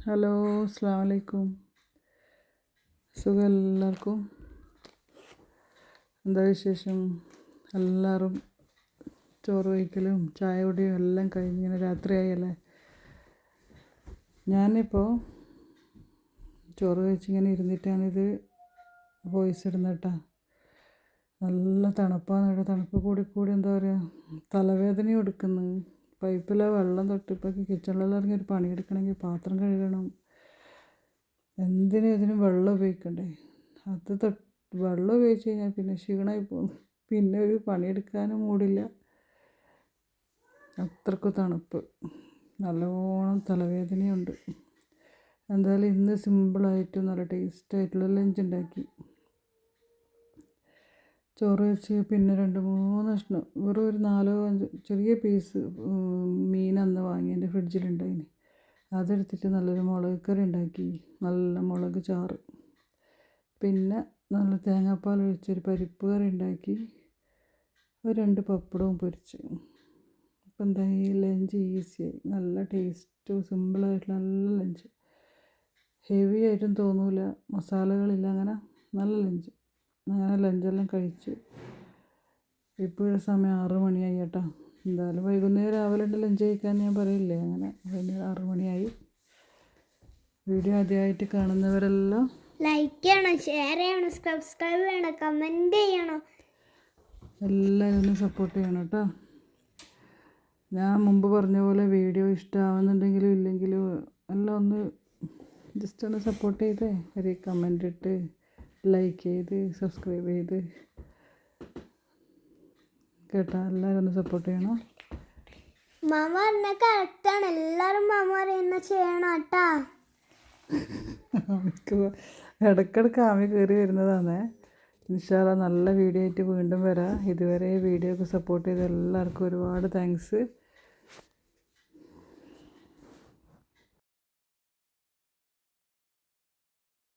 Hello, അസ്സലാമു അലൈക്കും. സുഖം എല്ലാവർക്കും? എന്താ വിശേഷം? എല്ലാവരും ചോറ് കഴിക്കലും ചായ കുടിയും എല്ലാം കഴിഞ്ഞിങ്ങനെ രാത്രിയായല്ലേ. ഞാനിപ്പോൾ ചോറ് കഴിച്ചിങ്ങനെ ഇരുന്നിട്ടാണിത് വോയിസ് ഇടുന്നത് കേട്ടോ. നല്ല തണുപ്പാണ്. തണുപ്പ് കൂടി എന്താ പറയുക, തലവേദനയും എടുക്കുന്നു. പൈപ്പിലെ വെള്ളം തൊട്ടിപ്പോൾ കിച്ചണിലെല്ലാം ഇറങ്ങി ഒരു പണിയെടുക്കണമെങ്കിൽ പാത്രം കഴുകണം, ഇതിനും വെള്ളം ഉപയോഗിക്കണ്ടേ. വെള്ളം ഉപയോഗിച്ച് കഴിഞ്ഞാൽ പിന്നെ ക്ഷീണമായി പോകും. പിന്നെ ഒരു പണിയെടുക്കാനും മൂടില്ല, അത്രയ്ക്ക് തണുപ്പ്. നല്ലോണം തലവേദനയുണ്ട്. എന്തായാലും ഇന്ന് സിമ്പിളായിട്ടും നല്ല ടേസ്റ്റായിട്ടുള്ള ലഞ്ച് ഉണ്ടാക്കി. ചോറ് വെച്ച് പിന്നെ 2-3 കഷ്ണം വെറും ഒരു 4-5 ചെറിയ പീസ് മീൻ അന്ന് വാങ്ങി എൻ്റെ ഫ്രിഡ്ജിലുണ്ടായിന്. അതെടുത്തിട്ട് നല്ലൊരു മുളക് കറി ഉണ്ടാക്കി, നല്ല മുളക് ചാറ്. പിന്നെ നല്ല തേങ്ങാപ്പാൽ ഒഴിച്ചൊരു പരിപ്പ് കറി ഉണ്ടാക്കി, ഒരു 2 പപ്പടവും പൊരിച്ച്. അപ്പം എന്താ, ഈ ലഞ്ച് ഈസിയായി, നല്ല ടേസ്റ്റും സിമ്പിളായിട്ടുള്ള നല്ല ലഞ്ച്. ഹെവി ആയിട്ടും തോന്നില്ല, മസാലകളില്ല, അങ്ങനെ നല്ല ലഞ്ച്. അങ്ങനെ ലഞ്ചെല്ലാം കഴിച്ച് ഇപ്പോൾ സമയം 6 മണിയായി കേട്ടോ. എന്തായാലും വൈകുന്നേരം രാവിലെ ലഞ്ച് കഴിക്കാൻ ഞാൻ പറയില്ലേ, അങ്ങനെ വൈകുന്നേരം 6 മണിയായി. വീഡിയോ ആദ്യമായിട്ട് കാണുന്നവരെല്ലാം ലൈക്ക് ചെയ്യണം, ഷെയർ ചെയ്യണം, സബ്സ്ക്രൈബ് ചെയ്യണം, കമൻറ്റ് ചെയ്യണം, എല്ലാവരും സപ്പോർട്ട് ചെയ്യണം കേട്ടോ. ഞാൻ മുമ്പ് പറഞ്ഞ പോലെ വീഡിയോ ഇഷ്ടമാവുന്നുണ്ടെങ്കിലും ഇല്ലെങ്കിലും എല്ലാം ഒന്ന് ജസ്റ്റ് ഒന്ന് സപ്പോർട്ട് ചെയ്തേ, ഒരു കമൻ്റ് ഇട്ട് ലൈക്ക് ചെയ്ത് സബ്സ്ക്രൈബ് ചെയ്ത് കേട്ടോ. എല്ലാവരും ഒന്ന് സപ്പോർട്ട് ചെയ്യണം. മാമ പറഞ്ഞ കറക്റ്റാണ്, എല്ലാവരും മാമ പറയുന്ന ചെയ്യണം കേട്ടാ. ഇടയ്ക്കിടയ്ക്ക് ആമി കയറി വരുന്നതാണ്. ഇൻഷാ അല്ലാഹ് നല്ല വീഡിയോ ആയിട്ട് വീണ്ടും വരാം. ഇതുവരെ വീഡിയോക്ക് സപ്പോർട്ട് ചെയ്ത എല്ലാവർക്കും ഒരുപാട് താങ്ക്സ്.